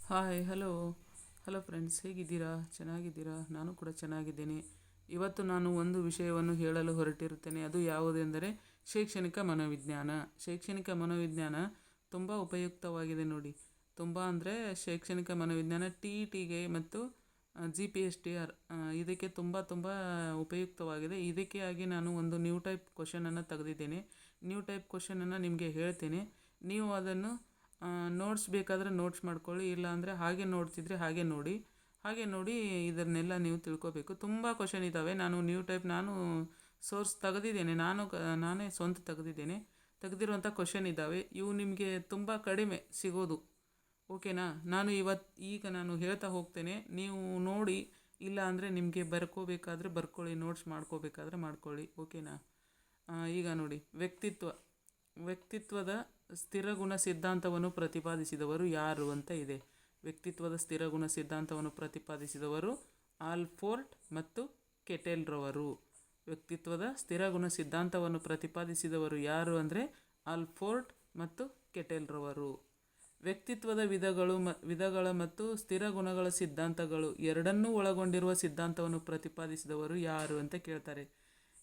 Hi hello friends, ಹೇಗಿದ್ದೀರಾ? ಚೆನ್ನಾಗಿದ್ದೀರಾ? ನಾನು ಕೂಡ ಚೆನ್ನಾಗಿದ್ದೇನೆ. ಇವತ್ತು ನಾನು ಒಂದು ವಿಷಯವನ್ನು ಹೇಳಲು ಹೊರಟಿರುತ್ತೇನೆ. ಅದು ಯಾವುದೆಂದರೆ ಶೈಕ್ಷಣಿಕ ಮನೋವಿಜ್ಞಾನ. ಶೈಕ್ಷಣಿಕ ಮನೋವಿಜ್ಞಾನ ತುಂಬ ಉಪಯುಕ್ತವಾಗಿದೆ ನೋಡಿ. ತುಂಬ ಅಂದರೆ ಶೈಕ್ಷಣಿಕ ಮನೋವಿಜ್ಞಾನ TETಗೆ ಮತ್ತು GPSTR ಇದಕ್ಕೆ ತುಂಬ ತುಂಬ ಉಪಯುಕ್ತವಾಗಿದೆ. ಇದಕ್ಕೆ ಆಗಿ ನಾನು ಒಂದು ನ್ಯೂ ಟೈಪ್ ಕ್ವಶನನ್ನು ತೆಗೆದಿದ್ದೇನೆ. ನ್ಯೂ ಟೈಪ್ ಕ್ವಶನನ್ನು ನಿಮಗೆ ಹೇಳ್ತೇನೆ. ನೀವು ಅದನ್ನು ನೋಟ್ಸ್ ಬೇಕಾದರೆ ನೋಟ್ಸ್ ಮಾಡ್ಕೊಳ್ಳಿ, ಇಲ್ಲ ಅಂದರೆ ಹಾಗೆ ನೋಡ್ತಿದ್ರೆ ಹಾಗೆ ನೋಡಿ ಇದನ್ನೆಲ್ಲ ನೀವು ತಿಳ್ಕೊಬೇಕು. ತುಂಬ ಕ್ವಶನ್ ಇದ್ದಾವೆ. ನಾನು ಸೋರ್ಸ್ ತೆಗೆದಿದ್ದೇನೆ. ನಾನೇ ಸ್ವಂತ ತೆಗೆದಿರುವಂಥ ಕ್ವಶನ್ ಇದ್ದಾವೆ. ಇವು ನಿಮಗೆ ತುಂಬ ಕಡಿಮೆ ಸಿಗೋದು. ಓಕೆನಾ? ಈಗ ನಾನು ಹೇಳ್ತಾ ಹೋಗ್ತೇನೆ, ನೀವು ನೋಡಿ. ಇಲ್ಲ ಅಂದರೆ ನಿಮಗೆ ಬರ್ಕೋಬೇಕಾದ್ರೆ ಬರ್ಕೊಳ್ಳಿ, ನೋಟ್ಸ್ ಮಾಡ್ಕೋಬೇಕಾದ್ರೆ ಮಾಡ್ಕೊಳ್ಳಿ. ಓಕೆನಾ? ಈಗ ನೋಡಿ, ವ್ಯಕ್ತಿತ್ವದ ಸ್ಥಿರಗುಣ ಸಿದ್ಧಾಂತವನ್ನು ಪ್ರತಿಪಾದಿಸಿದವರು ಯಾರು ಅಂತ ಇದೆ. ವ್ಯಕ್ತಿತ್ವದ ಸ್ಥಿರಗುಣ ಸಿದ್ಧಾಂತವನ್ನು ಪ್ರತಿಪಾದಿಸಿದವರು ಆಲ್ಪೋರ್ಟ್ ಮತ್ತು ಕೆಟೆಲ್ರವರು. ವ್ಯಕ್ತಿತ್ವದ ಸ್ಥಿರಗುಣ ಸಿದ್ಧಾಂತವನ್ನು ಪ್ರತಿಪಾದಿಸಿದವರು ಯಾರು ಅಂದರೆ ಆಲ್ಪೋರ್ಟ್ ಮತ್ತು ಕೆಟೆಲ್ರವರು. ವ್ಯಕ್ತಿತ್ವದ ವಿಧಗಳ ಮತ್ತು ಸ್ಥಿರಗುಣಗಳ ಸಿದ್ಧಾಂತಗಳು ಎರಡನ್ನೂ ಒಳಗೊಂಡಿರುವ ಸಿದ್ಧಾಂತವನ್ನು ಪ್ರತಿಪಾದಿಸಿದವರು ಯಾರು ಅಂತ ಕೇಳ್ತಾರೆ.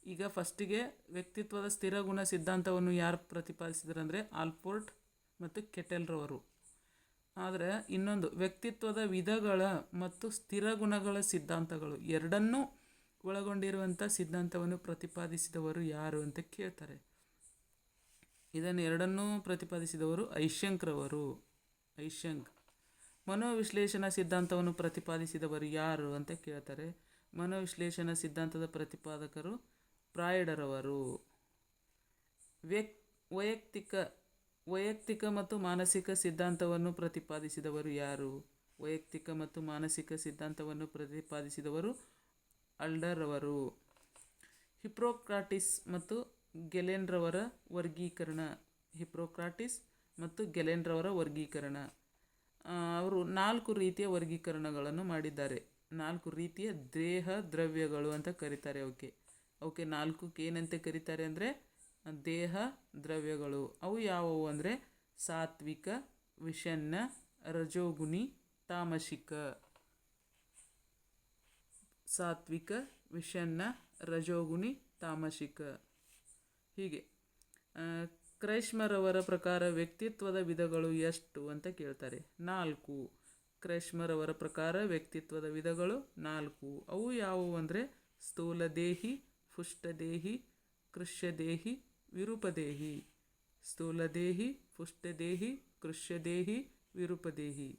ಈಗ ಫಸ್ಟಿಗೆ ವ್ಯಕ್ತಿತ್ವದ ಸ್ಥಿರಗುಣ ಸಿದ್ಧಾಂತವನ್ನು ಯಾರು ಪ್ರತಿಪಾದಿಸಿದ್ರಂದರೆ ಆಲ್ಪೋರ್ಟ್ ಮತ್ತು ಕೆಟೆಲ್ರವರು. ಆದರೆ ಇನ್ನೊಂದು ವ್ಯಕ್ತಿತ್ವದ ವಿಧಗಳ ಮತ್ತು ಸ್ಥಿರಗುಣಗಳ ಸಿದ್ಧಾಂತಗಳು ಎರಡನ್ನೂ ಒಳಗೊಂಡಿರುವಂಥ ಸಿದ್ಧಾಂತವನ್ನು ಪ್ರತಿಪಾದಿಸಿದವರು ಯಾರು ಅಂತ ಕೇಳ್ತಾರೆ. ಇದನ್ನು ಎರಡನ್ನೂ ಪ್ರತಿಪಾದಿಸಿದವರು ಐಶಂಕ್ರವರು. ಮನೋವಿಶ್ಲೇಷಣಾ ಸಿದ್ಧಾಂತವನ್ನು ಪ್ರತಿಪಾದಿಸಿದವರು ಯಾರು ಅಂತ ಕೇಳ್ತಾರೆ. ಮನೋವಿಶ್ಲೇಷಣಾ ಸಿದ್ಧಾಂತದ ಪ್ರತಿಪಾದಕರು ಫ್ರಾಯ್ಡ್ರವರು. ವೈಯಕ್ತಿಕ ಮತ್ತು ಮಾನಸಿಕ ಸಿದ್ಧಾಂತವನ್ನು ಪ್ರತಿಪಾದಿಸಿದವರು ಯಾರು? ವೈಯಕ್ತಿಕ ಮತ್ತು ಮಾನಸಿಕ ಸಿದ್ಧಾಂತವನ್ನು ಪ್ರತಿಪಾದಿಸಿದವರು ಅಡ್ಲರ್ ಅವರು. ಹಿಪ್ಪೊಕ್ರಾಟಿಸ್ ಮತ್ತು ಗೆಲೆನ್ರವರ ವರ್ಗೀಕರಣ. ಅವರು 4 ರೀತಿಯ ವರ್ಗೀಕರಣಗಳನ್ನು ಮಾಡಿದ್ದಾರೆ. 4 ರೀತಿಯ ದೇಹ ದ್ರವ್ಯಗಳು ಅಂತ ಕರೀತಾರೆ. ಅವಕ್ಕೆ 4ಕ್ಕೆ ಏನಂತ ಕರೀತಾರೆ ಅಂದರೆ ದೇಹ ದ್ರವ್ಯಗಳು. ಅವು ಯಾವುವು ಅಂದರೆ ಸಾತ್ವಿಕ, ವಿಷಣ್ಣ, ರಜೋಗುಣಿ, ತಾಮಸಿಕ. ಸಾತ್ವಿಕ, ವಿಷಣ್ಣ, ರಜೋಗುಣಿ, ತಾಮಸಿಕ. ಹೀಗೆ ಕ್ರೈಸ್ಮರವರ ಪ್ರಕಾರ ವ್ಯಕ್ತಿತ್ವದ ವಿಧಗಳು ಎಷ್ಟು ಅಂತ ಕೇಳ್ತಾರೆ. 4. ಕ್ರೈಸ್ಮರವರ ಪ್ರಕಾರ ವ್ಯಕ್ತಿತ್ವದ ವಿಧಗಳು 4. ಅವು ಯಾವುವು ಅಂದರೆ ಸ್ಥೂಲದೇಹಿ, ಪುಷ್ಟದೇಹಿ, ಕೃಶ್ಯದೇಹಿ, ವಿರೂಪದೇಹಿ. ಸ್ಥೂಲದೇಹಿ, ಪುಷ್ಟದೇಹಿ, ಕೃಶ್ಯದೇಹಿ, ವಿರೂಪದೇಹಿ.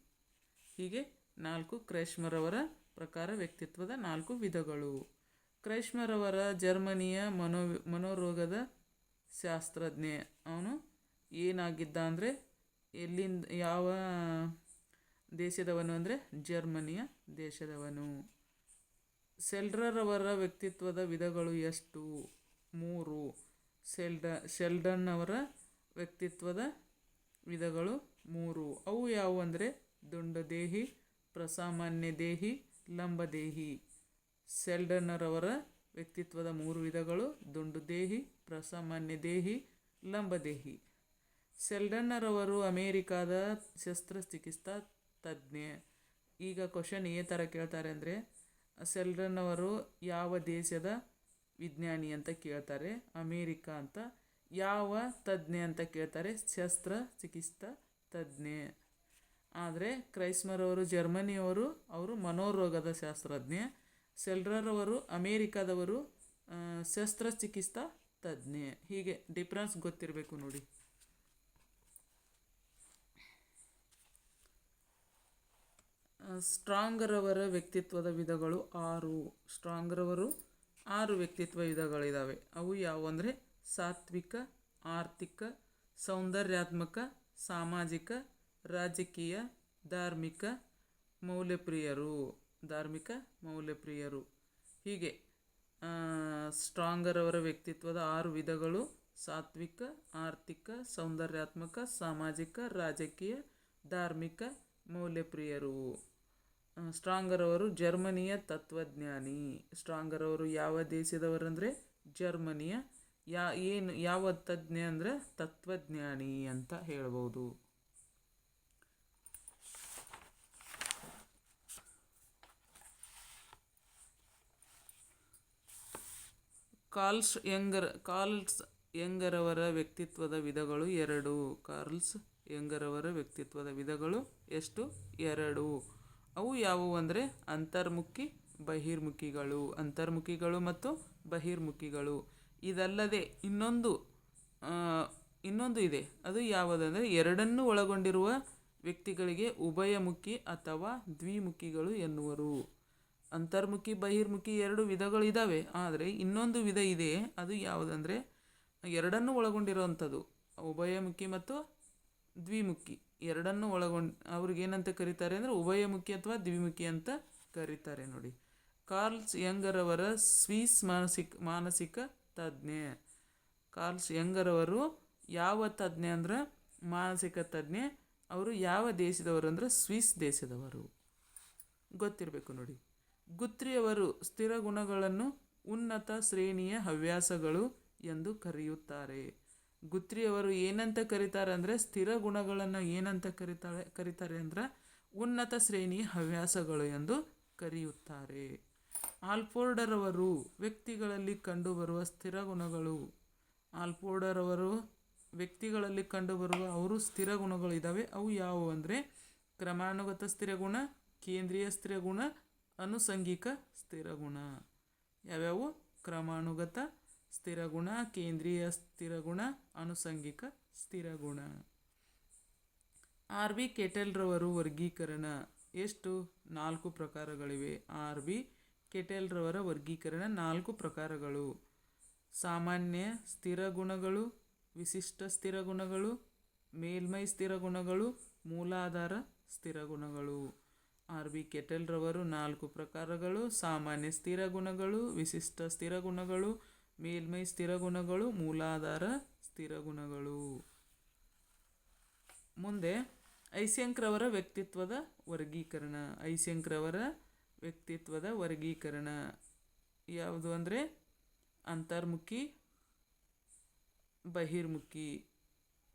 ಹೀಗೆ 4 ಕ್ರೈಸ್ಮರವರ ಪ್ರಕಾರ ವ್ಯಕ್ತಿತ್ವದ 4 ವಿಧಗಳು. ಕ್ರೈಸ್ಮರವರ ಜರ್ಮನಿಯ ಮನೋರೋಗದ ಶಾಸ್ತ್ರಜ್ಞ. ಅವನು ಏನಾಗಿದ್ದ ಅಂದರೆ ಯಾವ ದೇಶದವನು ಅಂದರೆ ಜರ್ಮನಿಯ ದೇಶದವನು. ಸೆಲ್ಡರ್ರವರ ವ್ಯಕ್ತಿತ್ವದ ವಿಧಗಳು ಎಷ್ಟು? 3. ಶೆಲ್ಡನ್ ಅವರ ವ್ಯಕ್ತಿತ್ವದ ವಿಧಗಳು 3. ಅವು ಯಾವುವು ಅಂದರೆ ದುಂಡುದೇಹಿ, ಪ್ರಸಾಮಾನ್ಯದೇಹಿ, ಲಂಬದೇಹಿ. ಶೆಲ್ಡನ್ನರವರ ವ್ಯಕ್ತಿತ್ವದ 3 ವಿಧಗಳು ದುಂಡುದೇಹಿ, ಪ್ರಸಾಮಾನ್ಯದೇಹಿ, ಲಂಬದೇಹಿ. ಶೆಲ್ಡನ್ನರವರು ಅಮೇರಿಕಾದ ಶಸ್ತ್ರಚಿಕಿತ್ಸಾ ತಜ್ಞ. ಈಗ ಕ್ವಶನ್ ಈ ಥರ ಕೇಳ್ತಾರೆ ಅಂದರೆ ಶೆಲ್ಡನ್ನವರು ಯಾವ ದೇಶದ ವಿಜ್ಞಾನಿ ಅಂತ ಕೇಳ್ತಾರೆ. ಅಮೇರಿಕಾ ಅಂತ. ಯಾವ ತಜ್ಞ ಅಂತ ಕೇಳ್ತಾರೆ. ಶಸ್ತ್ರಚಿಕಿತ್ಸಾ ತಜ್ಞ. ಆದರೆ ಕ್ರೈಸ್ಮರವರು ಜರ್ಮನಿಯವರು, ಅವರು ಮನೋರೋಗದ ಶಾಸ್ತ್ರಜ್ಞ. ಶೆಲ್ಡರ್ರವರು ಅಮೇರಿಕಾದವರು, ಶಸ್ತ್ರಚಿಕಿತ್ಸಾ ತಜ್ಞ. ಹೀಗೆ ಡಿಫ್ರೆನ್ಸ್ ಗೊತ್ತಿರಬೇಕು ನೋಡಿ. ಸ್ಟ್ರಾಂಗರವರ ವ್ಯಕ್ತಿತ್ವದ ವಿಧಗಳು 6. ಸ್ಟ್ರಾಂಗರವರು 6 ವ್ಯಕ್ತಿತ್ವ ವಿಧಗಳಿದ್ದಾವೆ. ಅವು ಯಾವುವು ಅಂದರೆ ಸಾತ್ವಿಕ, ಆರ್ಥಿಕ, ಸೌಂದರ್ಯಾತ್ಮಕ, ಸಾಮಾಜಿಕ, ರಾಜಕೀಯ, ಧಾರ್ಮಿಕ, ಮೌಲ್ಯಪ್ರಿಯರು. ಹೀಗೆ ಸ್ಟ್ರಾಂಗರವರ ವ್ಯಕ್ತಿತ್ವದ 6 ವಿಧಗಳು ಸಾತ್ವಿಕ, ಆರ್ಥಿಕ, ಸೌಂದರ್ಯಾತ್ಮಕ, ಸಾಮಾಜಿಕ, ರಾಜಕೀಯ, ಧಾರ್ಮಿಕ, ಮೌಲ್ಯಪ್ರಿಯರು. ಸ್ಟ್ರಾಂಗರವರು ಜರ್ಮನಿಯ ತತ್ವಜ್ಞಾನಿ. ಸ್ಟ್ರಾಂಗರವರು ಯಾವ ದೇಶದವರಂದರೆ ಜರ್ಮನಿಯ. ಯಾವ ತಜ್ಞ ಅಂದರೆ ತತ್ವಜ್ಞಾನಿ ಅಂತ ಹೇಳ್ಬೋದು. ಕಾರ್ಲ್ಸ್ ಯಂಗರವರ ವ್ಯಕ್ತಿತ್ವದ ವಿಧಗಳು 2. ಕಾರ್ಲ್ಸ್ ಯಂಗರವರ ವ್ಯಕ್ತಿತ್ವದ ವಿಧಗಳು ಎಷ್ಟು? 2. ಅವು ಯಾವುವು ಅಂದರೆ ಅಂತರ್ಮುಖಿ, ಅಂತರ್ಮುಖಿಗಳು ಮತ್ತು ಬಹಿರ್ಮುಖಿಗಳು. ಇದಲ್ಲದೆ ಇನ್ನೊಂದು ಇದೆ. ಅದು ಯಾವುದಂದರೆ ಎರಡನ್ನೂ ಒಳಗೊಂಡಿರುವ ವ್ಯಕ್ತಿಗಳಿಗೆ ಉಭಯಮುಖಿ ಅಥವಾ ದ್ವಿಮುಖಿಗಳು ಎನ್ನುವರು. ಅಂತರ್ಮುಖಿ, ಬಹಿರ್ಮುಖಿ 2 ವಿಧಗಳು ಇದ್ದಾವೆ. ಆದರೆ ಇನ್ನೊಂದು ವಿಧ ಇದೆ. ಅದು ಯಾವುದಂದರೆ ಎರಡನ್ನೂ ಒಳಗೊಂಡಿರುವಂಥದ್ದು. ಉಭಯಮುಖಿ ಮತ್ತು ದ್ವಿಮುಖಿ ಎರಡನ್ನೂ ಅವ್ರಿಗೇನಂತ ಕರೀತಾರೆ ಅಂದರೆ ಉಭಯಮುಖಿ ಅಥವಾ ದ್ವಿಮುಖಿ ಅಂತ ಕರೀತಾರೆ ನೋಡಿ. ಕಾರ್ಲ್ಸ್ ಯಂಗರವರ ಸ್ವಿಸ್ ಮಾನಸಿಕ ತಜ್ಞ. ಕಾರ್ಲ್ಸ್ ಯಂಗರವರು ಯಾವ ತಜ್ಞ ಅಂದ್ರೆ ಮಾನಸಿಕ ತಜ್ಞ. ಅವರು ಯಾವ ದೇಶದವರು ಅಂದರೆ ಸ್ವಿಸ್ ದೇಶದವರು. ಗೊತ್ತಿರಬೇಕು ನೋಡಿ. ಗುತ್ರಿಯವರು ಸ್ಥಿರ ಗುಣಗಳನ್ನು ಉನ್ನತ ಶ್ರೇಣಿಯ ಹವ್ಯಾಸಗಳು ಎಂದು ಕರೆಯುತ್ತಾರೆ. ಗುತ್ರಿಯವರು ಏನಂತ ಕರೀತಾರೆ ಅಂದರೆ ಸ್ಥಿರ ಗುಣಗಳನ್ನು ಏನಂತ ಕರೀತಾರೆ ಅಂದ್ರೆ ಉನ್ನತ ಶ್ರೇಣಿಯ ಹವ್ಯಾಸಗಳು ಎಂದು ಕರೆಯುತ್ತಾರೆ. ಆಲ್ಫೋರ್ಡರವರು ವ್ಯಕ್ತಿಗಳಲ್ಲಿ ಕಂಡುಬರುವ ಸ್ಥಿರ ಗುಣಗಳು. ಆಲ್ಫೋರ್ಡರವರು ವ್ಯಕ್ತಿಗಳಲ್ಲಿ ಕಂಡುಬರುವ ಸ್ಥಿರ ಗುಣಗಳು ಇದ್ದಾವೆ. ಅವು ಯಾವುವು ಅಂದರೆ ಕ್ರಮಾನುಗತ ಸ್ಥಿರಗುಣ, ಕೇಂದ್ರೀಯ ಸ್ಥಿರಗುಣ, ಅನುಸಂಗಿಕ ಸ್ಥಿರಗುಣ. ಯಾವ್ಯಾವು? ಕ್ರಮಾನುಗತ ಸ್ಥಿರಗುಣ, ಕೇಂದ್ರೀಯ ಸ್ಥಿರಗುಣ, ಅನುಸಂಗಿಕ ಸ್ಥಿರಗುಣ. ಆರ್ ಬಿ ಕೆಟೆಲ್ರವರು ವರ್ಗೀಕರಣ ಎಷ್ಟು? 4 ಪ್ರಕಾರಗಳಿವೆ. ಆರ್ ಬಿ ಕೆಟೆಲ್ರವರ ವರ್ಗೀಕರಣ 4 ಪ್ರಕಾರಗಳು. ಸಾಮಾನ್ಯ ಸ್ಥಿರಗುಣಗಳು, ವಿಶಿಷ್ಟ ಸ್ಥಿರಗುಣಗಳು, ಮೇಲ್ಮೈ ಸ್ಥಿರಗುಣಗಳು, ಮೂಲಾಧಾರ ಸ್ಥಿರಗುಣಗಳು. ಆರ್ ಬಿ ಕೆಟೆಲ್ರವರು 4 ಪ್ರಕಾರಗಳು: ಸಾಮಾನ್ಯ ಸ್ಥಿರಗುಣಗಳು, ವಿಶಿಷ್ಟ ಸ್ಥಿರಗುಣಗಳು, ಮೇಲ್ಮೈ ಸ್ಥಿರಗುಣಗಳು, ಮೂಲಾಧಾರ ಸ್ಥಿರಗುಣಗಳು. ಮುಂದೆ ಐಸೆಂಕ್ರವರ ವ್ಯಕ್ತಿತ್ವದ ವರ್ಗೀಕರಣ. ಐಸೆಂಕ್ರವರ ವ್ಯಕ್ತಿತ್ವದ ವರ್ಗೀಕರಣ ಯಾವುದು ಅಂದರೆ ಅಂತರ್ಮುಖಿ, ಬಹಿರ್ಮುಖಿ.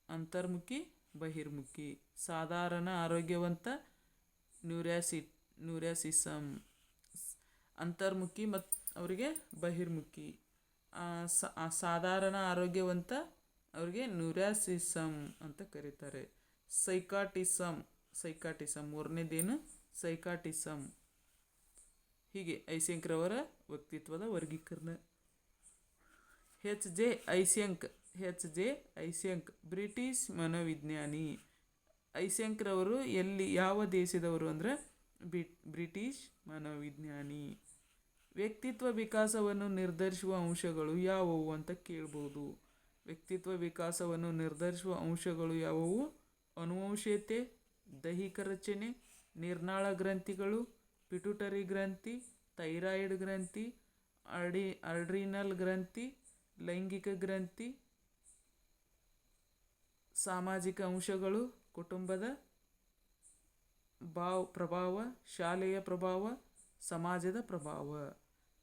ಅಂತರ್ಮುಖಿ, ಬಹಿರ್ಮುಖಿ. ಸಾಧಾರಣ ಆರೋಗ್ಯವಂತ, ನ್ಯೂರಾಸಿಸಮ್. ಅಂತರ್ಮುಖಿ ಮತ್ತು ಅವರಿಗೆ ಬಹಿರ್ಮುಖಿ. ಸಾಧಾರಣ ಆರೋಗ್ಯವಂತ ಅವರಿಗೆ ನ್ಯೂರಾಸಿಸಮ್ ಅಂತ ಕರೀತಾರೆ. ಸೈಕಾಟಿಸಮ್ ಮೂರನೇದೇನು? ಸೈಕಾಟಿಸಮ್. ಹೀಗೆ ಐಸೆಂಕ್ರವರ ವ್ಯಕ್ತಿತ್ವದ ವರ್ಗೀಕರಣ. ಎಚ್ ಜೆ ಐಸೆಂಕ್ ಬ್ರಿಟಿಷ್ ಮನೋವಿಜ್ಞಾನಿ. ಐಸೆಂಕ್ರವರು ಯಾವ ದೇಶದವರು ಅಂದರೆ ಬ್ರಿಟಿಷ್ ಮನೋವಿಜ್ಞಾನಿ. ವ್ಯಕ್ತಿತ್ವ ವಿಕಾಸವನ್ನು ನಿರ್ಧರಿಸುವ ಅಂಶಗಳು ಯಾವುವು ಅಂತ ಕೇಳ್ಬೋದು. ವ್ಯಕ್ತಿತ್ವ ವಿಕಾಸವನ್ನು ನಿರ್ಧರಿಸುವ ಅಂಶಗಳು ಯಾವುವು? ಅನುವಂಶೀಯತೆ, ದೈಹಿಕ ರಚನೆ, ನಿರ್ನಾಳ ಗ್ರಂಥಿಗಳು, ಪಿಟ್ಯೂಟರಿ ಗ್ರಂಥಿ, ಥೈರಾಯ್ಡ್ ಗ್ರಂಥಿ, ಅಡ್ರಿನಲ್ ಗ್ರಂಥಿ, ಲೈಂಗಿಕ ಗ್ರಂಥಿ, ಸಾಮಾಜಿಕ ಅಂಶಗಳು, ಕುಟುಂಬದ ಪ್ರಭಾವ, ಶಾಲೆಯ ಪ್ರಭಾವ, ಸಮಾಜದ ಪ್ರಭಾವ.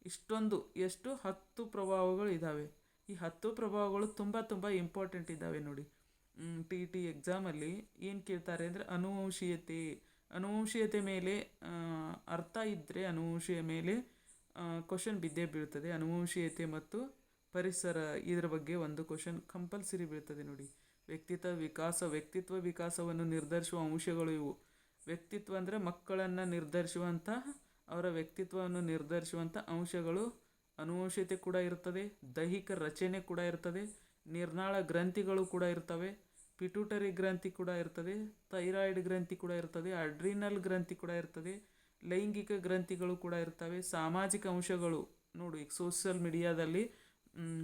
ಎಷ್ಟು 10 ಪ್ರಭಾವಗಳು ಇದ್ದಾವೆ. ಈ 10 ಪ್ರಭಾವಗಳು ತುಂಬ ಇಂಪಾರ್ಟೆಂಟ್ ಇದ್ದಾವೆ ನೋಡಿ. ಟಿ ಎಕ್ಸಾಮಲ್ಲಿ ಏನು ಕೇಳ್ತಾರೆ ಅಂದರೆ ಅನುವಂಶೀಯತೆ ಮೇಲೆ ಅರ್ಥ ಇದ್ದರೆ ಅನುವಂಶೀಯ ಮೇಲೆ ಕ್ವಶನ್ ಬಿದ್ದೇ ಬೀಳ್ತದೆ. ಅನುವಂಶೀಯತೆ ಮತ್ತು ಪರಿಸರ ಇದರ ಬಗ್ಗೆ ಒಂದು ಕ್ವಶನ್ ಕಂಪಲ್ಸರಿ ಬೀಳ್ತದೆ ನೋಡಿ. ವ್ಯಕ್ತಿತ್ವ ವಿಕಾಸವನ್ನು ನಿರ್ಧರಿಸುವ ಅಂಶಗಳು ಇವು. ವ್ಯಕ್ತಿತ್ವ ಅಂದರೆ ಮಕ್ಕಳನ್ನು ನಿರ್ಧರಿಸುವಂಥ ಅವರ ವ್ಯಕ್ತಿತ್ವವನ್ನು ನಿರ್ಧರಿಸುವಂಥ ಅಂಶಗಳು ಅನುವಂಶೀಯತೆ ಕೂಡ ಇರ್ತದೆ, ದೈಹಿಕ ರಚನೆ ಕೂಡ ಇರ್ತದೆ, ನಿರ್ನಾಳ ಗ್ರಂಥಿಗಳು ಕೂಡ ಇರ್ತವೆ, ಪಿಟ್ಯೂಟರಿ ಗ್ರಂಥಿ ಕೂಡ ಇರ್ತದೆ, ಥೈರಾಯ್ಡ್ ಗ್ರಂಥಿ ಕೂಡ ಇರ್ತದೆ, ಅಡ್ರಿನಲ್ ಗ್ರಂಥಿ ಕೂಡ ಇರ್ತದೆ, ಲೈಂಗಿಕ ಗ್ರಂಥಿಗಳು ಕೂಡ ಇರ್ತವೆ, ಸಾಮಾಜಿಕ ಅಂಶಗಳು ನೋಡಿ. ಈಗ ಸೋಷಿಯಲ್ ಮೀಡಿಯಾದಲ್ಲಿ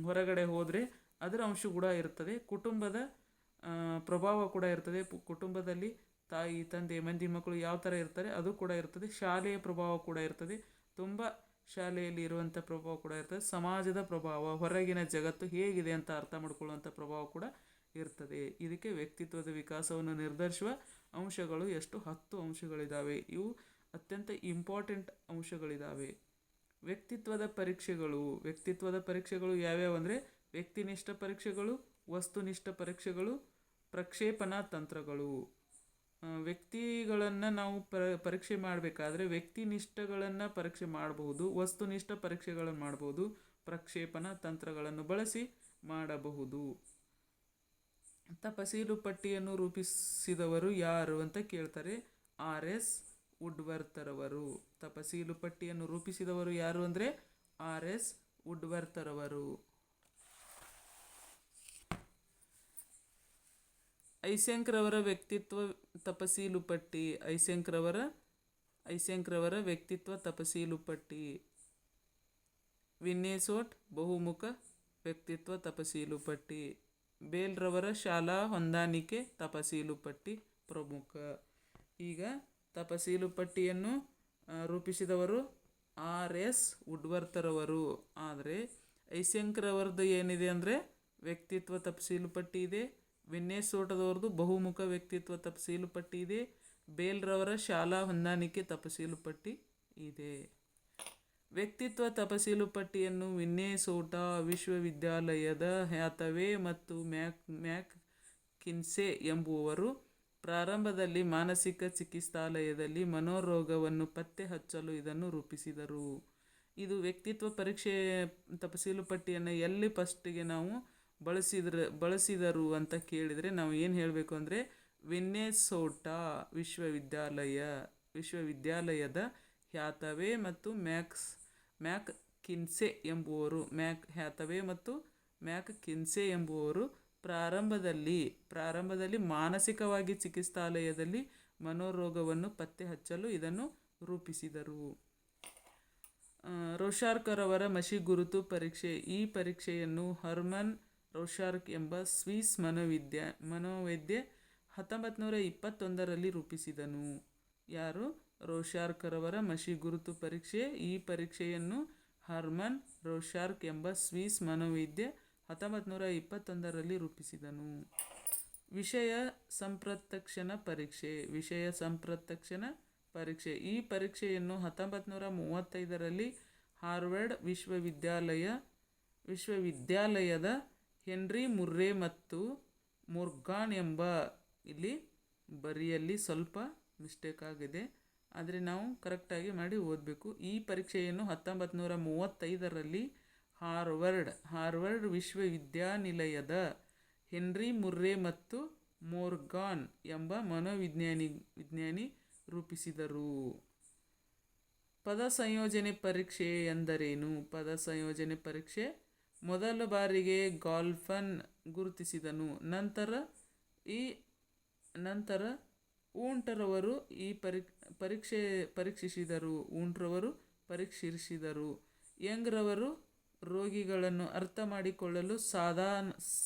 ಹೊರಗಡೆ ಹೋದರೆ ಅದರ ಅಂಶ ಕೂಡ ಇರ್ತದೆ. ಕುಟುಂಬದ ಪ್ರಭಾವ ಕೂಡ ಇರ್ತದೆ. ಕುಟುಂಬದಲ್ಲಿ ತಾಯಿ, ತಂದೆ, ಮಂದಿ ಮಕ್ಕಳು ಯಾವ ಥರ ಇರ್ತಾರೆ ಅದು ಕೂಡ ಇರ್ತದೆ. ಶಾಲೆಯ ಪ್ರಭಾವ ಕೂಡ ಇರ್ತದೆ. ತುಂಬ ಶಾಲೆಯಲ್ಲಿ ಇರುವಂಥ ಪ್ರಭಾವ ಕೂಡ ಇರ್ತದೆ. ಸಮಾಜದ ಪ್ರಭಾವ, ಹೊರಗಿನ ಜಗತ್ತು ಹೇಗಿದೆ ಅಂತ ಅರ್ಥ ಮಾಡ್ಕೊಳ್ಳುವಂಥ ಪ್ರಭಾವ ಕೂಡ ಇರ್ತದೆ. ಇದಕ್ಕೆ ವ್ಯಕ್ತಿತ್ವದ ವಿಕಾಸವನ್ನು ನಿರ್ಧರಿಸುವ ಅಂಶಗಳು 10 ಅಂಶಗಳಿದ್ದಾವೆ. ಇವು ಅತ್ಯಂತ ಇಂಪಾರ್ಟೆಂಟ್ ಅಂಶಗಳಿದ್ದಾವೆ. ವ್ಯಕ್ತಿತ್ವದ ಪರೀಕ್ಷೆಗಳು ಯಾವ್ಯಾವು ಅಂದರೆ ವ್ಯಕ್ತಿನಿಷ್ಠ ಪರೀಕ್ಷೆಗಳು, ವಸ್ತುನಿಷ್ಠ ಪರೀಕ್ಷೆಗಳು, ಪ್ರಕ್ಷೇಪಣಾ ತಂತ್ರಗಳು. ವ್ಯಕ್ತಿಗಳನ್ನು ನಾವು ಪರೀಕ್ಷೆ ಮಾಡಬೇಕಾದ್ರೆ ವ್ಯಕ್ತಿನಿಷ್ಠಗಳನ್ನು ಪರೀಕ್ಷೆ ಮಾಡಬಹುದು, ವಸ್ತುನಿಷ್ಠ ಪರೀಕ್ಷೆಗಳನ್ನು ಮಾಡಬಹುದು, ಪ್ರಕ್ಷೇಪಣ ತಂತ್ರಗಳನ್ನು ಬಳಸಿ ಮಾಡಬಹುದು. ತಪಸೀಲು ಪಟ್ಟಿಯನ್ನು ರೂಪಿಸಿದವರು ಯಾರು ಅಂತ ಕೇಳ್ತಾರೆ. ಆರ್.ಎಸ್. ವುಡ್ವರ್ತರವರು. ತಪಸೀಲು ಪಟ್ಟಿಯನ್ನು ರೂಪಿಸಿದವರು ಯಾರು ಅಂದರೆ ಆರ್.ಎಸ್. ವುಡ್ವರ್ತರವರು. ಐಸೆಂಕ್ರವರ ವ್ಯಕ್ತಿತ್ವ ತಪಸೀಲು ಪಟ್ಟಿ. ಐಸೆಂಕ್ರವರ ವ್ಯಕ್ತಿತ್ವ ತಪಸೀಲು ಪಟ್ಟಿ. ವಿನ್ನೆಸೋಟ್ ಬಹುಮುಖ ವ್ಯಕ್ತಿತ್ವ ತಪಸೀಲು ಪಟ್ಟಿ. ಬೇಲ್ರವರ ಶಾಲಾ ಹೊಂದಾಣಿಕೆ ತಪಸೀಲು ಪಟ್ಟಿ ಪ್ರಮುಖ. ಈಗ ತಪಸೀಲು ಪಟ್ಟಿಯನ್ನು ರೂಪಿಸಿದವರು ಆರ್.ಎಸ್. ವುಡ್ವರ್ತರವರು. ಆದರೆ ಐಸೆಂಕ್ರವರದ್ದು ಏನಿದೆ ಅಂದರೆ ವ್ಯಕ್ತಿತ್ವ ತಪಸೀಲು ಪಟ್ಟಿ ಇದೆ. ವಿನ್ನೆಸೋಟದವ್ರದ್ದು ಬಹುಮುಖ ವ್ಯಕ್ತಿತ್ವ ತಪಸೀಲು ಪಟ್ಟಿ ಇದೆ. ಬೇಲ್ರವರ ಶಾಲಾ ಹೊಂದಾಣಿಕೆ ತಪಸೀಲು ಪಟ್ಟಿ ಇದೆ. ವ್ಯಕ್ತಿತ್ವ ತಪಸೀಲು ಪಟ್ಟಿಯನ್ನು ವಿನ್ನೆಸೋಟಾ ವಿಶ್ವವಿದ್ಯಾಲಯದ ಹ್ಯಾಥವೇ ಮತ್ತು ಮ್ಯಾಕ್ಕಿನ್ಸೆ ಎಂಬುವವರು ಪ್ರಾರಂಭದಲ್ಲಿ ಮಾನಸಿಕ ಚಿಕಿತ್ಸಾಲಯದಲ್ಲಿ ಮನೋರೋಗವನ್ನು ಪತ್ತೆ ಹಚ್ಚಲು ಇದನ್ನು ರೂಪಿಸಿದರು. ಇದು ವ್ಯಕ್ತಿತ್ವ ಪರೀಕ್ಷೆ ತಪಸೀಲು ಪಟ್ಟಿಯನ್ನು ಎಲ್ಲಿ ಫಸ್ಟಿಗೆ ನಾವು ಬಳಸಿದರು ಅಂತ ಕೇಳಿದರೆ ನಾವು ಏನು ಹೇಳಬೇಕು ಅಂದರೆ ವಿನ್ನೆಸೋಟಾ ವಿಶ್ವವಿದ್ಯಾಲಯದ ಹ್ಯಾಥವೇ ಮತ್ತು ಮ್ಯಾಕ್ಕಿನ್ಸೆ ಎಂಬುವವರು ಪ್ರಾರಂಭದಲ್ಲಿ ಮಾನಸಿಕವಾಗಿ ಚಿಕಿತ್ಸಾಲಯದಲ್ಲಿ ಮನೋರೋಗವನ್ನು ಪತ್ತೆ ಹಚ್ಚಲು ಇದನ್ನು ರೂಪಿಸಿದರು. ರೋಷಾರ್ಕರವರ ಮಷಿಗುರುತು ಪರೀಕ್ಷೆ. ಈ ಪರೀಕ್ಷೆಯನ್ನು ಹರ್ಮನ್ ರೋಷಾರ್ಕ್ ಎಂಬ ಸ್ವಿಸ್ ಮನೋವೈದ್ಯ 1921ರಲ್ಲಿ ರೂಪಿಸಿದನು. ಯಾರು? ರೋಷಾರ್ಕರವರ ಮಷಿಗುರುತು ಪರೀಕ್ಷೆ. ಈ ಪರೀಕ್ಷೆಯನ್ನು ಹರ್ಮನ್ ರೋಷಾರ್ಕ್ ಎಂಬ ಸ್ವಿಸ್ ಮನೋವೈದ್ಯ 1921ರಲ್ಲಿ ರೂಪಿಸಿದನು. ವಿಷಯ ಸಂಪ್ರತ್ಯಕ್ಷಣ ಪರೀಕ್ಷೆ. ಈ ಪರೀಕ್ಷೆಯನ್ನು 1935ರಲ್ಲಿ ಹಾರ್ವರ್ಡ್ ವಿಶ್ವವಿದ್ಯಾಲಯದ ಹೆನ್ರಿ ಮುರ್ರೆ ಮತ್ತು ಮೊರ್ಗಾನ್ ಎಂಬ, ಇಲ್ಲಿ ಬರಿಯಲ್ಲಿ ಸ್ವಲ್ಪ ಮಿಸ್ಟೇಕ್ ಆಗಿದೆ, ಆದರೆ ನಾವು ಕರೆಕ್ಟಾಗಿ ಮಾಡಿ ಓದಬೇಕು. ಈ ಪರೀಕ್ಷೆಯನ್ನು 1935ರಲ್ಲಿ ಹಾರ್ವರ್ಡ್ ವಿಶ್ವವಿದ್ಯಾನಿಲಯದ ಹೆನ್ರಿ ಮುರ್ರೆ ಮತ್ತು ಮೊರ್ಗಾನ್ ಎಂಬ ಮನೋವಿಜ್ಞಾನಿ ರೂಪಿಸಿದರು. ಪದ ಸಂಯೋಜನೆ ಪರೀಕ್ಷೆ ಎಂದರೇನು? ಪದ ಸಂಯೋಜನೆ ಪರೀಕ್ಷೆ ಮೊದಲ ಬಾರಿಗೆ ಗಾಲ್ಫನ್ ಗುರುತಿಸಿದನು. ನಂತರ ಊಂಟ್ರವರು ಪರೀಕ್ಷಿಸಿದರು. ಯಂಗ್ರವರು ರೋಗಿಗಳನ್ನು ಅರ್ಥ ಮಾಡಿಕೊಳ್ಳಲು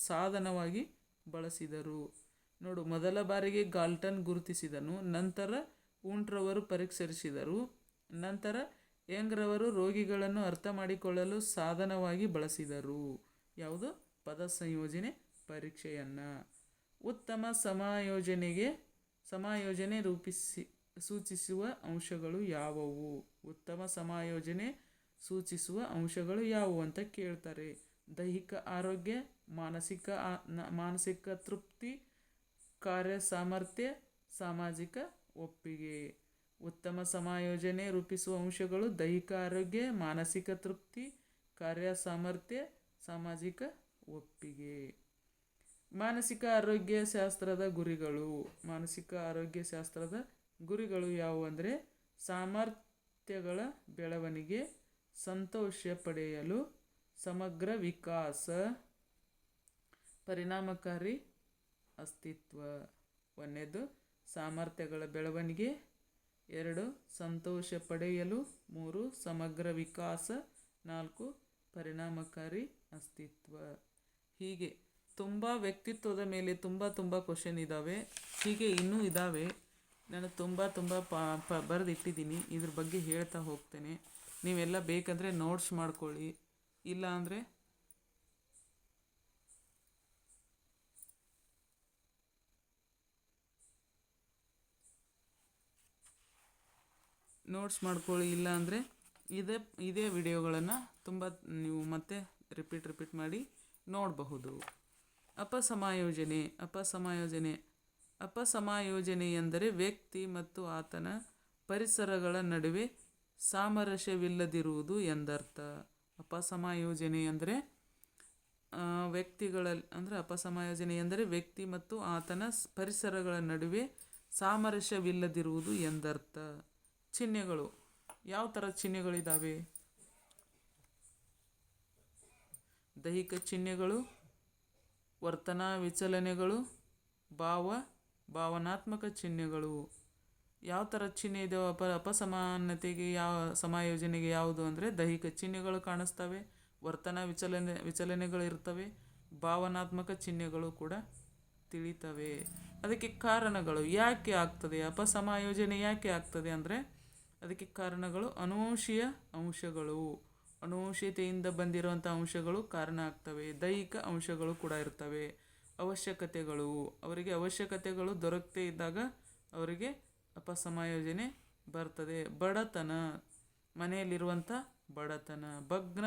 ಸಾಧನವಾಗಿ ಬಳಸಿದರು. ನೋಡು, ಮೊದಲ ಬಾರಿಗೆ ಗಾಲ್ಟನ್ ಗುರುತಿಸಿದನು, ನಂತರ ಊಂಟ್ರವರು ಪರೀಕ್ಷಿಸಿದರು, ನಂತರ ಯಂಗ್ರವರು ರೋಗಿಗಳನ್ನು ಅರ್ಥ ಮಾಡಿಕೊಳ್ಳಲು ಸಾಧನವಾಗಿ ಬಳಸಿದರು. ಯಾವುದು? ಪದ ಸಂಯೋಜನೆ ಪರೀಕ್ಷೆಯನ್ನು. ಉತ್ತಮ ಸಮಾಯೋಜನೆ ಸೂಚಿಸುವ ಅಂಶಗಳು ಯಾವುವು? ಉತ್ತಮ ಸಮಾಯೋಜನೆ ಸೂಚಿಸುವ ಅಂಶಗಳು ಯಾವುವು ಅಂತ ಕೇಳ್ತಾರೆ. ದೈಹಿಕ ಆರೋಗ್ಯ, ಮಾನಸಿಕ ತೃಪ್ತಿ, ಕಾರ್ಯ ಸಾಮರ್ಥ್ಯ, ಸಾಮಾಜಿಕ ಒಪ್ಪಿಗೆ. ಉತ್ತಮ ಸಮಾಯೋಜನೆ ರೂಪಿಸುವ ಅಂಶಗಳು ದೈಹಿಕ ಆರೋಗ್ಯ, ಮಾನಸಿಕ ತೃಪ್ತಿ, ಕಾರ್ಯ ಸಾಮರ್ಥ್ಯ, ಸಾಮಾಜಿಕ ಒಪ್ಪಿಗೆ. ಮಾನಸಿಕ ಆರೋಗ್ಯ ಶಾಸ್ತ್ರದ ಗುರಿಗಳು ಯಾವುವು ಅಂದರೆ ಸಾಮರ್ಥ್ಯಗಳ ಬೆಳವಣಿಗೆ, ಸಂತೋಷ ಪಡೆಯಲು, ಸಮಗ್ರ ವಿಕಾಸ, ಪರಿಣಾಮಕಾರಿ ಅಸ್ತಿತ್ವ. 1ನೇದು ಸಾಮರ್ಥ್ಯಗಳ ಬೆಳವಣಿಗೆ, 2 ಸಂತೋಷ ಪಡೆಯಲು, 3 ಸಮಗ್ರ ವಿಕಾಸ, 4 ಪರಿಣಾಮಕಾರಿ ಅಸ್ತಿತ್ವ. ಹೀಗೆ ತುಂಬ ವ್ಯಕ್ತಿತ್ವದ ಮೇಲೆ ತುಂಬ ಕ್ವಶನ್ ಇದ್ದಾವೆ. ಹೀಗೆ ಇನ್ನೂ ಇದ್ದಾವೆ. ನಾನು ತುಂಬ ಬರೆದಿಟ್ಟಿದ್ದೀನಿ. ಇದ್ರ ಬಗ್ಗೆ ಹೇಳ್ತಾ ಹೋಗ್ತೇನೆ. ನೀವೆಲ್ಲ ಬೇಕಂದರೆ ನೋಟ್ಸ್ ಮಾಡ್ಕೊಳ್ಳಿ. ಇಲ್ಲ ಅಂದರೆ ಇದೇ ವಿಡಿಯೋಗಳನ್ನು ನೀವು ಮತ್ತೆ ರಿಪೀಟ್ ಮಾಡಿ ನೋಡಬಹುದು. ಅಪಸಮಾಯೋಜನೆ ಎಂದರೆ ವ್ಯಕ್ತಿ ಮತ್ತು ಆತನ ಪರಿಸರಗಳ ನಡುವೆ ಸಾಮರಸ್ಯವಿಲ್ಲದಿರುವುದು ಎಂದರ್ಥ. ಅಪಸಮಾಯೋಜನೆ ಅಂದರೆ ವ್ಯಕ್ತಿಗಳಲ್ಲಿ ಅಂದರೆ ಅಪಸಮಾಯೋಜನೆ ಎಂದರೆ ವ್ಯಕ್ತಿ ಮತ್ತು ಆತನ ಪರಿಸರಗಳ ನಡುವೆ ಸಾಮರಸ್ಯವಿಲ್ಲದಿರುವುದು ಎಂದರ್ಥ. ಚಿಹ್ನೆಗಳು ಯಾವ ಥರ ಚಿಹ್ನೆಗಳಿದ್ದಾವೆ? ದೈಹಿಕ ಚಿಹ್ನೆಗಳು, ವರ್ತನಾ ವಿಚಲನೆಗಳು, ಭಾವನಾತ್ಮಕ ಚಿಹ್ನೆಗಳು. ಯಾವ ಥರ ಚಿಹ್ನೆ ಇದಾವೆ ಅಪಸಮಾನತೆಗೆ ಸಮಾಯೋಜನೆಗೆ ಯಾವುದು ಅಂದರೆ ದೈಹಿಕ ಚಿಹ್ನೆಗಳು ಕಾಣಿಸ್ತವೆ, ವರ್ತನಾ ವಿಚಲನೆಗಳು ಇರ್ತವೆ, ಭಾವನಾತ್ಮಕ ಚಿಹ್ನೆಗಳು ಕೂಡ ತಿಳಿತವೆ. ಅದಕ್ಕೆ ಕಾರಣಗಳು ಯಾಕೆ ಆಗ್ತದೆ, ಅಪಸಮಾಯೋಜನೆ ಯಾಕೆ ಆಗ್ತದೆ ಅಂದರೆ ಅದಕ್ಕೆ ಕಾರಣಗಳು ಅನುವಂಶೀಯ ಅಂಶಗಳು, ಅನುವಂಶೀಯತೆಯಿಂದ ಬಂದಿರುವಂಥ ಅಂಶಗಳು ಕಾರಣ ಆಗ್ತವೆ. ದೈಹಿಕ ಅಂಶಗಳು ಕೂಡ ಇರ್ತವೆ. ಅವಶ್ಯಕತೆಗಳು, ಅವರಿಗೆ ಅವಶ್ಯಕತೆಗಳು ದೊರಕದೇ ಇದ್ದಾಗ ಅವರಿಗೆ ಅಪಸಮಾಯೋಜನೆ ಬರ್ತದೆ. ಬಡತನ, ಮನೆಯಲ್ಲಿರುವಂಥ ಬಡತನ. ಭಗ್ನ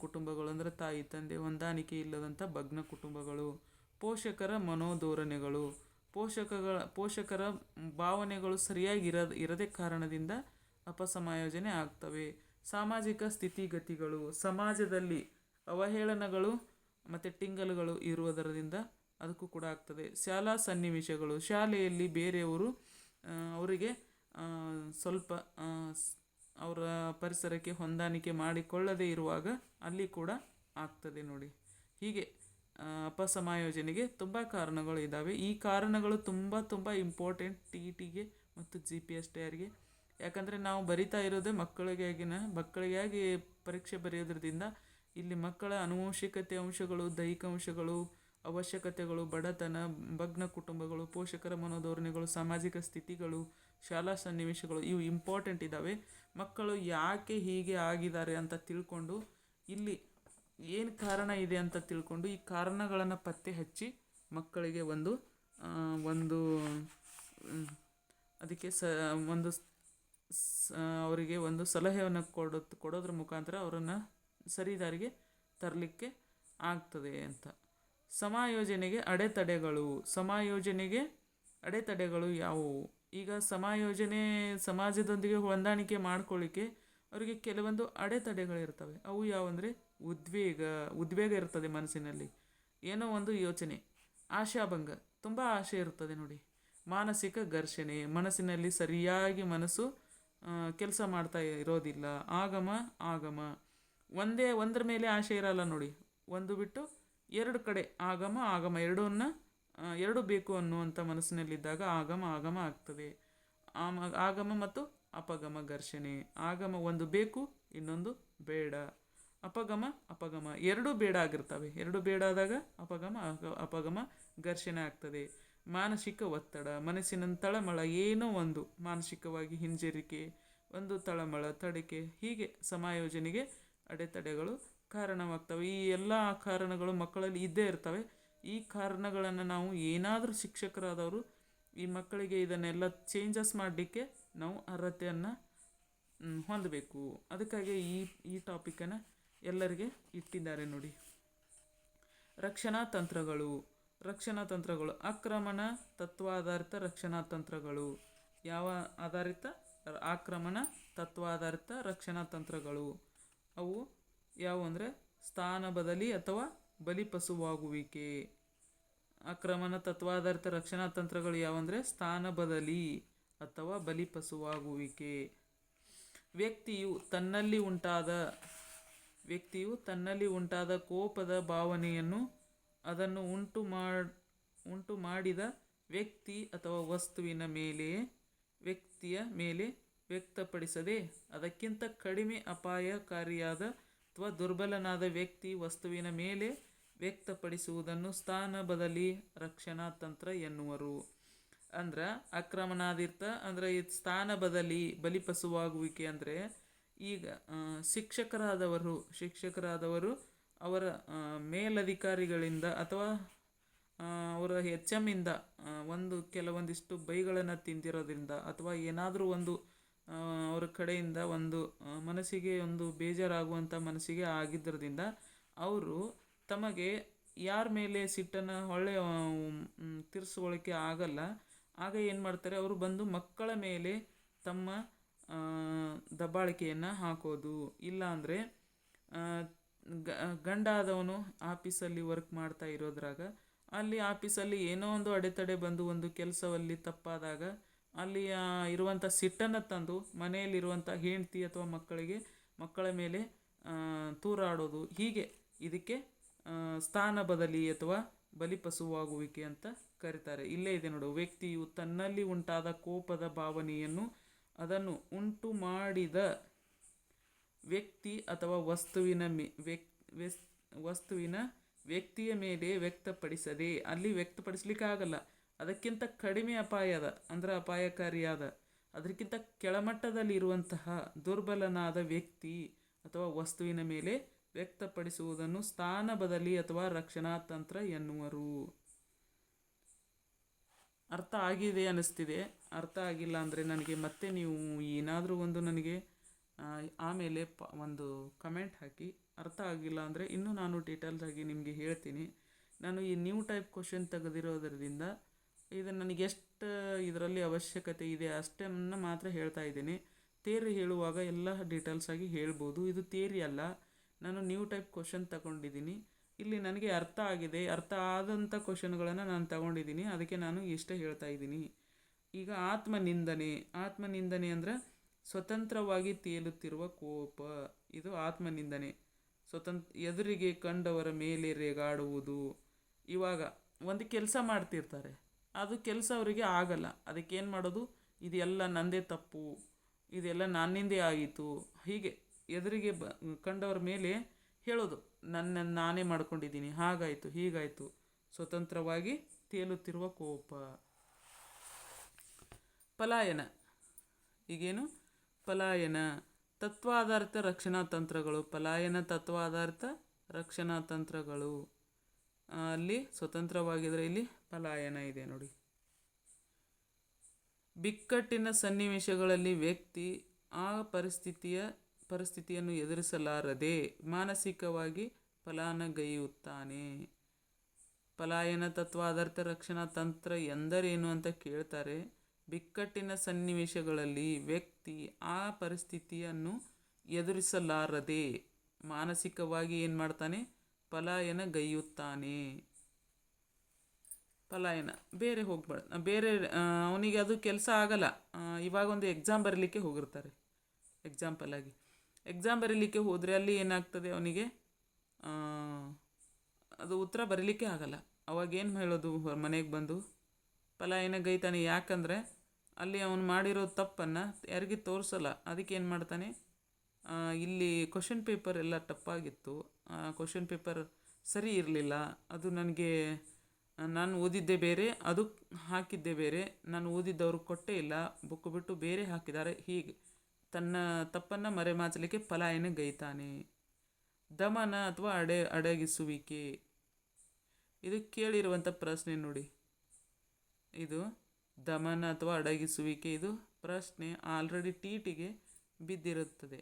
ಕುಟುಂಬಗಳು ಅಂದರೆ ತಾಯಿ ತಂದೆ ಹೊಂದಾಣಿಕೆ ಇಲ್ಲದಂಥ ಭಗ್ನ ಕುಟುಂಬಗಳು. ಪೋಷಕರ ಮನೋಧೋರಣೆಗಳು, ಪೋಷಕರ ಭಾವನೆಗಳು ಸರಿಯಾಗಿ ಇರದೇ ಕಾರಣದಿಂದ ಅಪಸಮಾಯೋಜನೆ ಆಗ್ತವೆ. ಸಾಮಾಜಿಕ ಸ್ಥಿತಿಗತಿಗಳು, ಸಮಾಜದಲ್ಲಿ ಅವಹೇಳನಗಳು ಮತ್ತು ಟಿಂಗಲ್ಗಳು ಇರುವುದರಿಂದ ಅದಕ್ಕೂ ಕೂಡ ಆಗ್ತದೆ. ಶಾಲಾ ಸನ್ನಿವೇಶಗಳು, ಶಾಲೆಯಲ್ಲಿ ಬೇರೆಯವರು ಅವರಿಗೆ ಸ್ವಲ್ಪ ಅವರ ಪರಿಸರಕ್ಕೆ ಹೊಂದಾಣಿಕೆ ಮಾಡಿಕೊಳ್ಳದೇ ಇರುವಾಗ ಅಲ್ಲಿ ಕೂಡ ಆಗ್ತದೆ ನೋಡಿ. ಹೀಗೆ ಅಪಸಮಾಯೋಜನೆಗೆ ತುಂಬ ಕಾರಣಗಳು ಇದ್ದಾವೆ. ಈ ಕಾರಣಗಳು ತುಂಬ ಇಂಪಾರ್ಟೆಂಟ್ TETಗೆ ಮತ್ತು GPS ಟೈರ್ಗೆ. ಯಾಕಂದರೆ ನಾವು ಬರಿತಾ ಇರೋದೇ ಮಕ್ಕಳಿಗಾಗಿ ಪರೀಕ್ಷೆ ಬರೆಯೋದ್ರಿಂದ ಇಲ್ಲಿ ಮಕ್ಕಳ ಆನುವಂಶಿಕತೆ ಅಂಶಗಳು, ದೈಹಿಕ ಅಂಶಗಳು, ಅವಶ್ಯಕತೆಗಳು, ಬಡತನ, ಭಗ್ನ ಕುಟುಂಬಗಳು, ಪೋಷಕರ ಮನೋಧೋರಣೆಗಳು, ಸಾಮಾಜಿಕ ಸ್ಥಿತಿಗಳು, ಶಾಲಾ ಸನ್ನಿವೇಶಗಳು ಇವು ಇಂಪಾರ್ಟೆಂಟ್ ಇದ್ದಾವೆ. ಮಕ್ಕಳು ಯಾಕೆ ಹೀಗೆ ಆಗಿದ್ದಾರೆ ಅಂತ ತಿಳ್ಕೊಂಡು, ಇಲ್ಲಿ ಏನು ಕಾರಣ ಇದೆ ಅಂತ ತಿಳ್ಕೊಂಡು ಈ ಕಾರಣಗಳನ್ನು ಪತ್ತೆ ಹಚ್ಚಿ ಮಕ್ಕಳಿಗೆ ಅದಕ್ಕೆ ಅವರಿಗೆ ಒಂದು ಸಲಹೆಯನ್ನು ಕೊಡೋದ್ರ ಮುಖಾಂತರ ಅವರನ್ನು ಸರಿದಾರಿಗೆ ತರಲಿಕ್ಕೆ ಆಗ್ತದೆ ಅಂತ. ಸಮಾಯೋಜನೆಗೆ ಅಡೆತಡೆಗಳು ಯಾವುವು? ಈಗ ಸಮಾಜದೊಂದಿಗೆ ಹೊಂದಾಣಿಕೆ ಮಾಡ್ಕೊಳ್ಳಿಕ್ಕೆ ಅವರಿಗೆ ಕೆಲವೊಂದು ಅಡೆತಡೆಗಳಿರ್ತವೆ. ಅವು ಯಾವುವಂದರೆ ಉದ್ವೇಗ ಇರ್ತದೆ ಮನಸ್ಸಿನಲ್ಲಿ, ಏನೋ ಒಂದು ಯೋಚನೆ, ಆಶಾಭಂಗ, ತುಂಬ ಆಸೆ ಇರ್ತದೆ ನೋಡಿ. ಮಾನಸಿಕ ಘರ್ಷಣೆ, ಮನಸ್ಸಿನಲ್ಲಿ ಸರಿಯಾಗಿ ಮನಸ್ಸು ಕೆಲಸ ಮಾಡ್ತಾ ಇರೋದಿಲ್ಲ. ಆಗಮ ಒಂದರ ಮೇಲೆ ಆಸೆ ಇರಲ್ಲ ನೋಡಿ, ಒಂದು ಬಿಟ್ಟು ಎರಡು ಕಡೆ ಆಗಮ ಎರಡು ಬೇಕು ಅನ್ನುವಂಥ ಮನಸ್ಸಿನಲ್ಲಿದ್ದಾಗ ಆಗಮ ಆಗ್ತದೆ. ಆಗಮ ಮತ್ತು ಅಪಗಮ ಘರ್ಷಣೆ. ಆಗಮ ಒಂದು ಬೇಕು, ಇನ್ನೊಂದು ಬೇಡ. ಅಪಗಮ ಎರಡೂ ಬೇಡ ಆಗಿರ್ತವೆ. ಎರಡು ಬೇಡ ಆದಾಗ ಅಪಗಮ ಘರ್ಷಣೆ ಆಗ್ತದೆ. ಮಾನಸಿಕ ಒತ್ತಡ, ಮನಸ್ಸಿನ ತಳಮಳ, ಏನೋ ಒಂದು ಮಾನಸಿಕವಾಗಿ ಹಿಂಜರಿಕೆ, ಒಂದು ತಳಮಳ, ತಡಿಕೆ, ಹೀಗೆ ಸಮಾಯೋಜನೆಗೆ ಅಡೆತಡೆಗಳು ಕಾರಣವಾಗ್ತವೆ. ಈ ಎಲ್ಲ ಕಾರಣಗಳು ಮಕ್ಕಳಲ್ಲಿ ಇದ್ದೇ ಇರ್ತವೆ. ಈ ಕಾರಣಗಳನ್ನು ನಾವು ಏನಾದರೂ ಶಿಕ್ಷಕರಾದವರು ಈ ಮಕ್ಕಳಿಗೆ ಇದನ್ನೆಲ್ಲ ಚೇಂಜಸ್ ಮಾಡಲಿಕ್ಕೆ ನಾವು ಅರ್ಹತೆಯನ್ನು ಹೊಂದಬೇಕು. ಅದಕ್ಕಾಗಿ ಈ ಟಾಪಿಕನ್ನು ಎಲ್ಲರಿಗೆ ಇಟ್ಟಿದ್ದಾರೆ ನೋಡಿ. ರಕ್ಷಣಾ ತಂತ್ರಗಳು, ಆಕ್ರಮಣ ತತ್ವಾಧಾರಿತ ರಕ್ಷಣಾ ತಂತ್ರಗಳು. ಯಾವ ಆಧಾರಿತ? ಆಕ್ರಮಣ ತತ್ವಾಧಾರಿತ ರಕ್ಷಣಾ ತಂತ್ರಗಳು. ಅವು ಯಾವುವು ಅಂದರೆ ಸ್ಥಾನ ಬದಲಿ ಅಥವಾ ಬಲಿಪಶುವಾಗುವಿಕೆ. ಆಕ್ರಮಣ ತತ್ವಾಧಾರಿತ ರಕ್ಷಣಾ ತಂತ್ರಗಳು ಯಾವಂದರೆ ಸ್ಥಾನ ಬದಲಿ ಅಥವಾ ಬಲಿಪಶುವಾಗುವಿಕೆ. ವ್ಯಕ್ತಿಯು ತನ್ನಲ್ಲಿ ಉಂಟಾದ ಕೋಪದ ಭಾವನೆಯನ್ನು ಅದನ್ನು ಉಂಟು ಮಾಡಿದ ವ್ಯಕ್ತಿ ಅಥವಾ ವ್ಯಕ್ತಿಯ ಮೇಲೆ ವ್ಯಕ್ತಪಡಿಸದೆ ಅದಕ್ಕಿಂತ ಕಡಿಮೆ ಅಪಾಯಕಾರಿಯಾದ ಅಥವಾ ದುರ್ಬಲನಾದ ವ್ಯಕ್ತಿ ವಸ್ತುವಿನ ಮೇಲೆ ವ್ಯಕ್ತಪಡಿಸುವುದನ್ನು ಸ್ಥಾನ ಬದಲಿ ರಕ್ಷಣಾ ತಂತ್ರ ಎನ್ನುವರು. ಅಂದ್ರೆ ಆಕ್ರಮಣಾಧಿತ ಅಂದರೆ ಸ್ಥಾನ ಬಲಿಪಶುವಾಗುವಿಕೆ ಅಂದರೆ ಈಗ ಶಿಕ್ಷಕರಾದವರು ಅವರ ಮೇಲಧಿಕಾರಿಗಳಿಂದ ಅಥವಾ ಅವರ HM ಇಂದ ಕೆಲವೊಂದಿಷ್ಟು ಬೈಗಳನ್ನು ತಿಂದಿರೋದ್ರಿಂದ ಅಥವಾ ಏನಾದರೂ ಒಂದು ಅವರ ಕಡೆಯಿಂದ ಒಂದು ಮನಸ್ಸಿಗೆ ಒಂದು ಬೇಜಾರಾಗುವಂಥ ಮನಸ್ಸಿಗೆ ಆಗಿದ್ದರಿಂದ ಅವರು ತಮಗೆ ಯಾರ ಮೇಲೆ ಸಿಟ್ಟನ್ನು ತೀರಿಸ್ಕೊಳ್ಳೋಕ್ಕೆ ಆಗಲ್ಲ. ಆಗ ಏನು ಮಾಡ್ತಾರೆ, ಅವರು ಬಂದು ಮಕ್ಕಳ ಮೇಲೆ ತಮ್ಮ ದಬ್ಬಾಳಿಕೆಯನ್ನು ಹಾಕೋದು. ಇಲ್ಲಾಂದರೆ ಗಂಡ ಆದವನು ಆಫೀಸಲ್ಲಿ ವರ್ಕ್ ಮಾಡ್ತಾ ಇರೋದ್ರಾಗ ಅಲ್ಲಿ ಆಫೀಸಲ್ಲಿ ಏನೋ ಒಂದು ಅಡೆತಡೆ ಬಂದು ಒಂದು ಕೆಲಸವಲ್ಲಿ ತಪ್ಪಾದಾಗ ಅಲ್ಲಿ ಇರುವಂಥ ಸಿಟ್ಟನ್ನು ತಂದು ಮನೆಯಲ್ಲಿರುವಂಥ ಹೆಂಡತಿ ಅಥವಾ ಮಕ್ಕಳ ಮೇಲೆ ತೂರಾಡೋದು. ಹೀಗೆ ಇದಕ್ಕೆ ಸ್ಥಾನ ಬದಲಿ ಅಥವಾ ಬಲಿಪಶುವಾಗುವಿಕೆ ಅಂತ ಕರೀತಾರೆ. ಇಲ್ಲೇ ಇದೆ ನೋಡು, ವ್ಯಕ್ತಿಯು ತನ್ನಲ್ಲಿ ಉಂಟಾದ ಕೋಪದ ಭಾವನೆಯನ್ನು ಅದನ್ನು ಉಂಟು ಮಾಡಿದ ವ್ಯಕ್ತಿ ಅಥವಾ ವಸ್ತುವಿನ ವ್ಯಕ್ತಿಯ ಮೇಲೆ ವ್ಯಕ್ತಪಡಿಸದೆ, ಅಲ್ಲಿ ವ್ಯಕ್ತಪಡಿಸ್ಲಿಕ್ಕೆ ಆಗಲ್ಲ, ಅದಕ್ಕಿಂತ ಕಡಿಮೆ ಅಂದರೆ ಅಪಾಯಕಾರಿಯಾದ, ಅದಕ್ಕಿಂತ ಕೆಳಮಟ್ಟದಲ್ಲಿ ಇರುವಂತಹ ದುರ್ಬಲನಾದ ವ್ಯಕ್ತಿ ಅಥವಾ ವಸ್ತುವಿನ ಮೇಲೆ ವ್ಯಕ್ತಪಡಿಸುವುದನ್ನು ಸ್ಥಾನ ಬದಲಿ ಅಥವಾ ರಕ್ಷಣಾ ತಂತ್ರ ಎನ್ನುವರು. ಅರ್ಥ ಆಗಿದೆ ಅನ್ನಿಸ್ತಿದೆ. ಅರ್ಥ ಆಗಿಲ್ಲ ಅಂದರೆ ನನಗೆ ಮತ್ತೆ ನೀವು ಏನಾದರೂ ಒಂದು ನನಗೆ ಆಮೇಲೆ ಒಂದು ಕಮೆಂಟ್ ಹಾಕಿ. ಅರ್ಥ ಆಗಿಲ್ಲ ಅಂದರೆ ಇನ್ನೂ ನಾನು ಡೀಟೇಲ್ಸ್ ಆಗಿ ನಿಮಗೆ ಹೇಳ್ತೀನಿ. ನಾನು ಈ ನ್ಯೂ ಟೈಪ್ ಕ್ವಶನ್ ತೆಗೆದಿರೋದ್ರಿಂದ ಇದು ನನಗೆ ಎಷ್ಟು ಇದರಲ್ಲಿ ಅವಶ್ಯಕತೆ ಇದೆ ಅಷ್ಟನ್ನು ಮಾತ್ರ ಹೇಳ್ತಾ ಇದ್ದೀನಿ. ಥಿಯರಿ ಹೇಳುವಾಗ ಎಲ್ಲ ಡೀಟೇಲ್ಸ್ ಆಗಿ ಹೇಳ್ಬೋದು. ಇದು ಥಿಯರಿ ಅಲ್ಲ, ನಾನು ನ್ಯೂ ಟೈಪ್ ಕ್ವಶನ್ ತಗೊಂಡಿದ್ದೀನಿ. ಇಲ್ಲಿ ನನಗೆ ಅರ್ಥ ಆಗಿದೆ, ಅರ್ಥ ಆದಂಥ ಕ್ವಶನ್ಗಳನ್ನು ನಾನು ತಗೊಂಡಿದ್ದೀನಿ, ಅದಕ್ಕೆ ನಾನು ಇಷ್ಟೇ ಹೇಳ್ತಾ ಇದ್ದೀನಿ. ಈಗ ಆತ್ಮನಿಂದನೆ ಅಂದರೆ ಸ್ವತಂತ್ರವಾಗಿ ತೇಲುತ್ತಿರುವ ಕೋಪ, ಇದು ಆತ್ಮನಿಂದನೆ. ಎದುರಿಗೆ ಕಂಡವರ ಮೇಲೆ ರೇಗಾಡುವುದು. ಇವಾಗ ಒಂದು ಕೆಲಸ ಮಾಡ್ತಿರ್ತಾರೆ, ಅದು ಕೆಲಸ ಅವರಿಗೆ ಆಗಲ್ಲ, ಅದಕ್ಕೇನು ಮಾಡೋದು, ಇದೆಲ್ಲ ನನ್ನದೇ ತಪ್ಪು, ಇದೆಲ್ಲ ನನ್ನಿಂದೇ ಆಯಿತು, ಹೀಗೆ ಎದುರಿಗೆ ಕಂಡವರ ಮೇಲೆ ಹೇಳೋದು, ನಾನೇ ಮಾಡ್ಕೊಂಡಿದ್ದೀನಿ, ಹಾಗಾಯಿತು ಹೀಗಾಯಿತು. ಸ್ವತಂತ್ರವಾಗಿ ತೇಲುತ್ತಿರುವ ಕೋಪ. ಪಲಾಯನ. ಈಗೇನು ಪಲಾಯನ ತತ್ವಾಧಾರಿತ ರಕ್ಷಣಾ ತಂತ್ರಗಳು. ಪಲಾಯನ ತತ್ವಾಧಾರಿತ ರಕ್ಷಣಾ ತಂತ್ರಗಳು. ಅಲ್ಲಿ ಸ್ವತಂತ್ರವಾಗಿದ್ದರೆ ಇಲ್ಲಿ ಪಲಾಯನ ಇದೆ ನೋಡಿ. ಬಿಕ್ಕಟ್ಟಿನ ಸನ್ನಿವೇಶಗಳಲ್ಲಿ ವ್ಯಕ್ತಿ ಆ ಪರಿಸ್ಥಿತಿಯನ್ನು ಎದುರಿಸಲಾರದೆ ಮಾನಸಿಕವಾಗಿ ಪಲಾಯನಗೈಯುತ್ತಾನೆ. ಪಲಾಯನ ತತ್ವಾಧಾರಿತ ರಕ್ಷಣಾ ತಂತ್ರ ಎಂದರೇನು ಅಂತ ಕೇಳ್ತಾರೆ. ಬಿಕ್ಕಟ್ಟಿನ ಸನ್ನಿವೇಶಗಳಲ್ಲಿ ವ್ಯಕ್ತಿ ಆ ಪರಿಸ್ಥಿತಿಯನ್ನು ಎದುರಿಸಲಾರದೆ ಮಾನಸಿಕವಾಗಿ ಏನು ಮಾಡ್ತಾನೆ, ಪಲಾಯನಗೈಯುತ್ತಾನೆ. ಪಲಾಯನ ಬೇರೆ ಅವನಿಗೆ ಅದು ಕೆಲಸ ಆಗಲ್ಲ. ಇವಾಗ ಒಂದು ಎಕ್ಸಾಮ್ ಬರೀಲಿಕ್ಕೆ ಹೋಗಿರ್ತಾರೆ, ಎಕ್ಸಾಮ್ ಬರೀಲಿಕ್ಕೆ ಹೋದರೆ ಅಲ್ಲಿ ಏನಾಗ್ತದೆ, ಅವನಿಗೆ ಅದು ಉತ್ತರ ಬರೀಲಿಕ್ಕೆ ಆಗಲ್ಲ. ಅವಾಗೇನು ಹೇಳೋದು, ಮನೆಗೆ ಬಂದು ಪಲಾಯನಗೈತಾನೆ. ಯಾಕಂದರೆ ಅಲ್ಲಿ ಅವನು ಮಾಡಿರೋ ತಪ್ಪನ್ನು ಯಾರಿಗೆ ತೋರಿಸಲ್ಲ. ಅದಕ್ಕೆ ಏನು ಮಾಡ್ತಾನೆ, ಇಲ್ಲಿ ಕ್ವಶನ್ ಪೇಪರ್ ಎಲ್ಲ ಟಫಾಗಿತ್ತು, ಕ್ವಶನ್ ಪೇಪರ್ ಸರಿ ಇರಲಿಲ್ಲ, ಅದು ನಾನು ಓದಿದ್ದೇ ಬೇರೆ, ಅದು ಹಾಕಿದ್ದೇ ಬೇರೆ, ನಾನು ಓದಿದ್ದವರು ಕೊಟ್ಟೇ ಇಲ್ಲ, ಬುಕ್ ಬಿಟ್ಟು ಬೇರೆ ಹಾಕಿದ್ದಾರೆ, ಹೀಗೆ ತನ್ನ ತಪ್ಪನ್ನು ಮರೆಮಾಚಲಿಕ್ಕೆ ಪಲಾಯನಗೈತಾನೆ. ದಮನ ಅಥವಾ ಅಡಗಿಸುವಿಕೆ. ಇದು ಕೇಳಿರುವಂಥ ಪ್ರಶ್ನೆ ನೋಡಿ. ಇದು ದಮನ ಅಥವಾ ಅಡಗಿಸುವಿಕೆ, ಇದು ಪ್ರಶ್ನೆ ಆಲ್ರೆಡಿ ಟಿಟಿಗೆ ಬಿದ್ದಿರುತ್ತದೆ.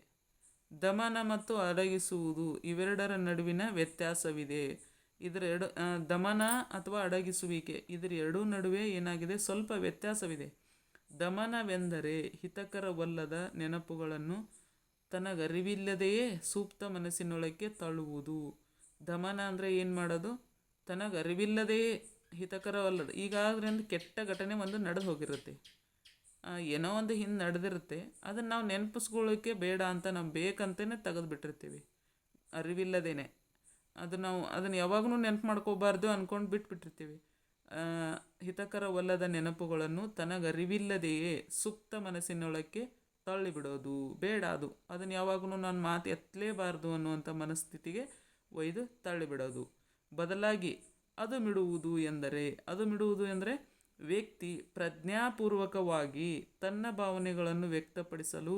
ದಮನ ಮತ್ತು ಅಡಗಿಸುವುದು ಇವೆರಡರ ನಡುವಿನ ವ್ಯತ್ಯಾಸವಿದೆ. ದಮನ ಅಥವಾ ಅಡಗಿಸುವಿಕೆ ಇದರ ಎರಡೂ ನಡುವೆ ಏನಾಗಿದೆ, ಸ್ವಲ್ಪ ವ್ಯತ್ಯಾಸವಿದೆ. ದಮನವೆಂದರೆ ಹಿತಕರವಲ್ಲದ ನೆನಪುಗಳನ್ನು ತನಗರಿವಿಲ್ಲದೆಯೇ ಸೂಕ್ತ ಮನಸ್ಸಿನೊಳಕ್ಕೆ ತಳ್ಳುವುದು. ದಮನ ಅಂದರೆ ಏನು ಮಾಡೋದು, ತನಗರಿವಿಲ್ಲದೆಯೇ ಹಿತಕರವಲ್ಲದ, ಈಗಾದರೆ ಒಂದು ಕೆಟ್ಟ ಘಟನೆ ಒಂದು ನಡೆದು ಹೋಗಿರುತ್ತೆ, ಏನೋ ಒಂದು ಹಿಂದೆ ನಡೆದಿರುತ್ತೆ, ಅದನ್ನು ನಾವು ನೆನಪಿಸ್ಕೊಳ್ಳೋಕ್ಕೆ ಬೇಡ ಅಂತ ನಾವು ಬೇಕಂತಲೇ ತೆಗೆದುಬಿಟ್ಟಿರ್ತೀವಿ, ಅರಿವಿಲ್ಲದೇನೆ. ಅದನ್ನು ಯಾವಾಗಲೂ ನೆನಪು ಮಾಡ್ಕೋಬಾರ್ದು ಅಂದ್ಕೊಂಡು ಬಿಟ್ಬಿಟ್ಟಿರ್ತೀವಿ. ಹಿತಕರವಲ್ಲದ ನೆನಪುಗಳನ್ನು ತನಗರಿವಿಲ್ಲದೆಯೇ ಸೂಕ್ತ ಮನಸ್ಸಿನೊಳಕ್ಕೆ ತಳ್ಳಿಬಿಡೋದು, ಬೇಡ ಅದನ್ನು ಯಾವಾಗಲೂ ನಾನು ಮಾತು ಎತ್ತಲೇಬಾರ್ದು ಅನ್ನುವಂಥ ಮನಸ್ಥಿತಿಗೆ ಒಯ್ದು ತಳ್ಳಿಬಿಡೋದು. ಬದಲಾಗಿ ಅದು ಮಿಡುವುದು ಎಂದರೆ ವ್ಯಕ್ತಿ ಪ್ರಜ್ಞಾಪೂರ್ವಕವಾಗಿ ತನ್ನ ಭಾವನೆಗಳನ್ನು ವ್ಯಕ್ತಪಡಿಸಲು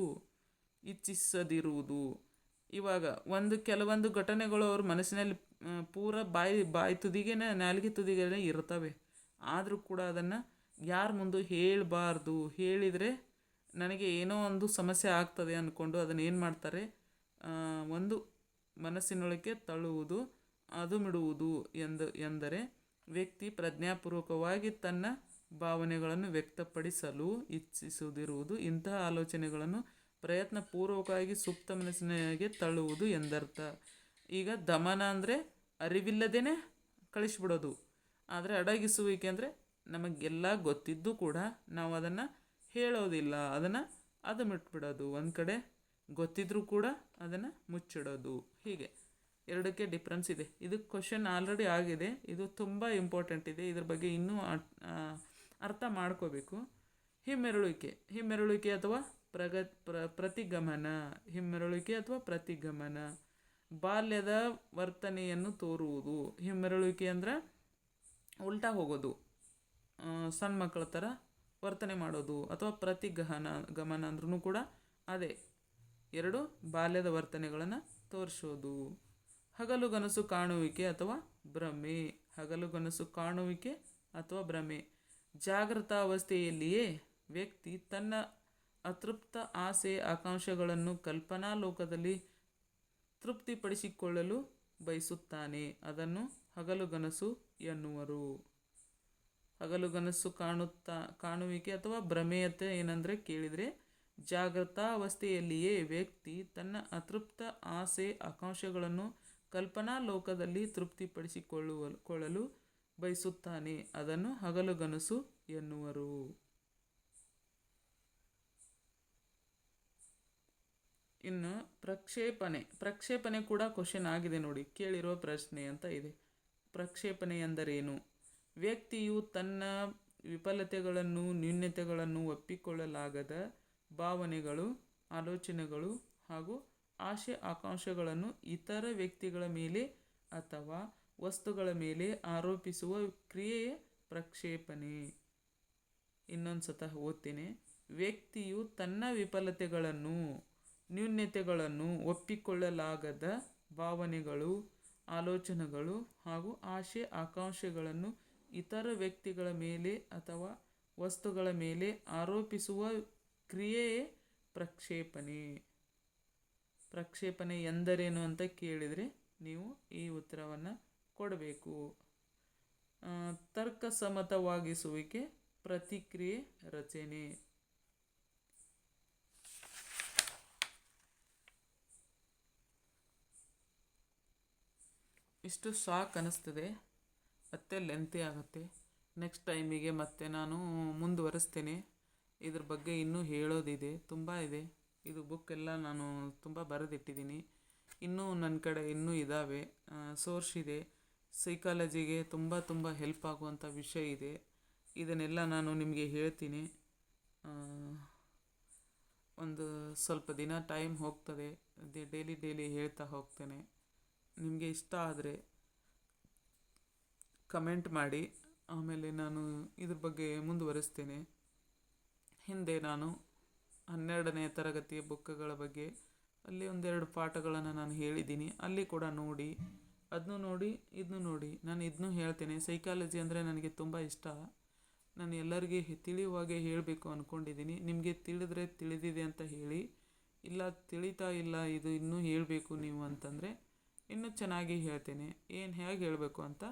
ಇಚ್ಛಿಸದಿರುವುದು. ಇವಾಗ ಕೆಲವೊಂದು ಘಟನೆಗಳು ಅವ್ರ ಮನಸ್ಸಿನಲ್ಲಿ ಪೂರ ಬಾಯಿ ತುದಿಗೆ, ನಾಲಿಗೆ ತುದಿಗೆ ಇರ್ತವೆ, ಆದರೂ ಕೂಡ ಅದನ್ನು ಯಾರ ಮುಂದೆ ಹೇಳಬಾರ್ದು, ಹೇಳಿದರೆ ನನಗೆ ಏನೋ ಒಂದು ಸಮಸ್ಯೆ ಆಗ್ತದೆ ಅಂದ್ಕೊಂಡು ಅದನ್ನು ಏನು ಮಾಡ್ತಾರೆ, ಒಂದು ಮನಸ್ಸಿನೊಳಕ್ಕೆ ತಳ್ಳುವುದು, ಅದು ಮಿಡುವುದು ಎಂದರೆ ವ್ಯಕ್ತಿ ಪ್ರಜ್ಞಾಪೂರ್ವಕವಾಗಿ ತನ್ನ ಭಾವನೆಗಳನ್ನು ವ್ಯಕ್ತಪಡಿಸಲು ಇಚ್ಛಿಸದಿರುವುದು. ಇಂತಹ ಆಲೋಚನೆಗಳನ್ನು ಪ್ರಯತ್ನಪೂರ್ವಕವಾಗಿ ಸುಪ್ತ ಮನಸ್ಸಿನಾಗೆ ತಳ್ಳುವುದು ಎಂದರ್ಥ. ಈಗ ದಮನ ಅಂದರೆ ಅರಿವಿಲ್ಲದೇ ಕಳಿಸ್ಬಿಡೋದು, ಆದರೆ ಅಡಗಿಸುವಿಕೆ ಅಂದರೆ ನಮಗೆಲ್ಲ ಗೊತ್ತಿದ್ದು ಕೂಡ ನಾವು ಅದನ್ನು ಹೇಳೋದಿಲ್ಲ, ಅದು ಮುಟ್ಬಿಡೋದು. ಒಂದು ಕಡೆ ಗೊತ್ತಿದ್ರೂ ಕೂಡ ಅದನ್ನು ಮುಚ್ಚಿಡೋದು. ಹೀಗೆ ಎರಡಕ್ಕೆ ಡಿಫ್ರೆನ್ಸ್ ಇದೆ. ಇದು ಕ್ವಶನ್ ಆಲ್ರೆಡಿ ಆಗಿದೆ, ಇದು ತುಂಬ ಇಂಪಾರ್ಟೆಂಟ್ ಇದೆ, ಇದ್ರ ಬಗ್ಗೆ ಇನ್ನೂ ಅರ್ಥ ಮಾಡ್ಕೋಬೇಕು. ಹಿಮ್ಮೆರಳುವಿಕೆ ಅಥವಾ ಪ್ರತಿಗಮನ. ಹಿಮ್ಮೆರಳುವಿಕೆ ಅಥವಾ ಪ್ರತಿಗಮನ ಬಾಲ್ಯದ ವರ್ತನೆಯನ್ನು ತೋರುವುದು. ಹಿಮ್ಮೆರಳುವಿಕೆ ಅಂದರೆ ಉಲ್ಟಾ ಹೋಗೋದು, ಸಣ್ಣ ಮಕ್ಕಳ ಥರ ವರ್ತನೆ ಮಾಡೋದು. ಅಥವಾ ಗಮನ ಅಂದ್ರೂ ಕೂಡ ಅದೇ, ಎರಡು ಬಾಲ್ಯದ ವರ್ತನೆಗಳನ್ನು ತೋರಿಸೋದು. ಹಗಲುಗನಸು ಕಾಣುವಿಕೆ ಅಥವಾ ಭ್ರಮೆ. ಹಗಲುಗನಸು ಕಾಣುವಿಕೆ ಅಥವಾ ಭ್ರಮೆ ಜಾಗೃತ ಅವಸ್ಥೆಯಲ್ಲಿಯೇ ವ್ಯಕ್ತಿ ತನ್ನ ಅತೃಪ್ತ ಆಸೆ ಆಕಾಂಕ್ಷೆಗಳನ್ನು ಕಲ್ಪನಾ ಲೋಕದಲ್ಲಿ ತೃಪ್ತಿಪಡಿಸಿಕೊಳ್ಳಲು ಬಯಸುತ್ತಾನೆ. ಅದನ್ನು ಹಗಲುಗನಸು ಎನ್ನುವರು. ಹಗಲುಗನಸು ಕಾಣುವಿಕೆ ಅಥವಾ ಭ್ರಮೆಯತೆ ಏನಂದರೆ ಕೇಳಿದರೆ, ಜಾಗೃತಾವಸ್ಥೆಯಲ್ಲಿಯೇ ವ್ಯಕ್ತಿ ತನ್ನ ಅತೃಪ್ತ ಆಸೆ ಆಕಾಂಕ್ಷೆಗಳನ್ನು ಕಲ್ಪನಾ ಲೋಕದಲ್ಲಿ ತೃಪ್ತಿಪಡಿಸಿಕೊಳ್ಳಲು ಬಯಸುತ್ತಾನೆ. ಅದನ್ನು ಹಗಲುಗನಸು ಎನ್ನುವರು. ಇನ್ನು ಪ್ರಕ್ಷೇಪಣೆ ಕೂಡ ಕ್ವಶನ್ ಆಗಿದೆ ನೋಡಿ, ಕೇಳಿರುವ ಪ್ರಶ್ನೆ ಅಂತ ಇದೆ. ಪ್ರಕ್ಷೇಪಣೆ ಎಂದರೇನು? ವ್ಯಕ್ತಿಯು ತನ್ನ ವಿಫಲತೆಗಳನ್ನು ನ್ಯೂನತೆಗಳನ್ನು ಒಪ್ಪಿಕೊಳ್ಳಲಾಗದ ಭಾವನೆಗಳು, ಆಲೋಚನೆಗಳು ಹಾಗೂ ಆಸೆ ಆಕಾಂಕ್ಷೆಗಳನ್ನು ಇತರ ವ್ಯಕ್ತಿಗಳ ಮೇಲೆ ಅಥವಾ ವಸ್ತುಗಳ ಮೇಲೆ ಆರೋಪಿಸುವ ಕ್ರಿಯೆಯೇ ಪ್ರಕ್ಷೇಪಣೆ. ಇನ್ನೊಂದು ಸತ ಓದ್ತೇನೆ. ವ್ಯಕ್ತಿಯು ತನ್ನ ವಿಫಲತೆಗಳನ್ನು ನ್ಯೂನತೆಗಳನ್ನು ಒಪ್ಪಿಕೊಳ್ಳಲಾಗದ ಭಾವನೆಗಳು, ಆಲೋಚನೆಗಳು ಹಾಗೂ ಆಸೆ ಆಕಾಂಕ್ಷೆಗಳನ್ನು ಇತರ ವ್ಯಕ್ತಿಗಳ ಮೇಲೆ ಅಥವಾ ವಸ್ತುಗಳ ಮೇಲೆ ಆರೋಪಿಸುವ ಕ್ರಿಯೆಯೇ ಪ್ರಕ್ಷೇಪಣೆ. ಪ್ರಕ್ಷೇಪಣೆ ಎಂದರೇನು ಅಂತ ಕೇಳಿದರೆ ನೀವು ಈ ಉತ್ತರವನ್ನು ಕೊಡಬೇಕು. ತರ್ಕಸಮ್ಮತವಾಗಿಸುವಿಕೆ, ಪ್ರತಿಕ್ರಿಯೆ ರಚನೆ. ಇಷ್ಟು ಸಾಕು ಅನ್ನಿಸ್ತದೆ, ಮತ್ತೆ ಲೆಂತಿ ಆಗುತ್ತೆ. ನೆಕ್ಸ್ಟ್ ಟೈಮಿಗೆ ಮತ್ತೆ ನಾನು ಮುಂದುವರಿಸ್ತೇನೆ. ಇದ್ರ ಬಗ್ಗೆ ಇನ್ನೂ ಹೇಳೋದಿದೆ, ತುಂಬ ಇದೆ. ಇದು ಬುಕ್ ಎಲ್ಲ ನಾನು ತುಂಬ ಬರೆದಿಟ್ಟಿದ್ದೀನಿ. ಇನ್ನೂ ನನ್ನ ಕಡೆ ಇನ್ನೂ ಇದ್ದಾವೆ, ಸೋರ್ಸ್ ಇದೆ. ಸೈಕಾಲಜಿಗೆ ತುಂಬ ಹೆಲ್ಪ್ ಆಗುವಂಥ ವಿಷಯ ಇದೆ. ಇದನ್ನೆಲ್ಲ ನಾನು ನಿಮಗೆ ಹೇಳ್ತೀನಿ. ಒಂದು ಸ್ವಲ್ಪ ದಿನ ಟೈಮ್ ಹೋಗ್ತದೆ, ಡೈಲಿ ಹೇಳ್ತಾ ಹೋಗ್ತೇನೆ. ನಿಮಗೆ ಇಷ್ಟ ಆದರೆ ಕಮೆಂಟ್ ಮಾಡಿ, ಆಮೇಲೆ ನಾನು ಇದ್ರ ಬಗ್ಗೆ ಮುಂದುವರಿಸ್ತೇನೆ. ಹಿಂದೆ ನಾನು 12ನೇ ತರಗತಿಯ ಬುಕ್ಗಳ ಬಗ್ಗೆ ಅಲ್ಲಿ ಒಂದೆರಡು ಪಾಠಗಳನ್ನು ನಾನು ಹೇಳಿದ್ದೀನಿ, ಅಲ್ಲಿ ಕೂಡ ನೋಡಿ. ಅದನ್ನು ನೋಡಿ, ಇದನ್ನು ನೋಡಿ. ನಾನು ಇದನ್ನು ಹೇಳ್ತೇನೆ. ಸೈಕಾಲಜಿ ಅಂದರೆ ನನಗೆ ತುಂಬ ಇಷ್ಟ. ನಾನು ಎಲ್ಲರಿಗೆ ತಿಳಿಯುವಾಗೆ ಹೇಳಬೇಕು ಅಂದ್ಕೊಂಡಿದ್ದೀನಿ. ನಿಮಗೆ ತಿಳಿದ್ರೆ ತಿಳಿದಿದೆ ಅಂತ ಹೇಳಿ, ಇಲ್ಲ ತಿಳಿತಾ ಇಲ್ಲ, ಇದು ಇನ್ನೂ ಹೇಳಬೇಕು ನೀವು ಅಂತಂದರೆ ಇನ್ನೂ ಚೆನ್ನಾಗಿ ಹೇಳ್ತೇನೆ. ಹೇಗೆ ಹೇಳಬೇಕು ಅಂತ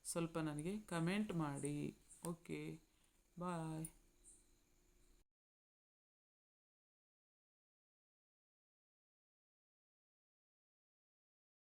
ಸ್ವಲ್ಪ ನನಗೆ ಕಮೆಂಟ್ ಮಾಡಿ. ಓಕೆ, ಬಾಯ್.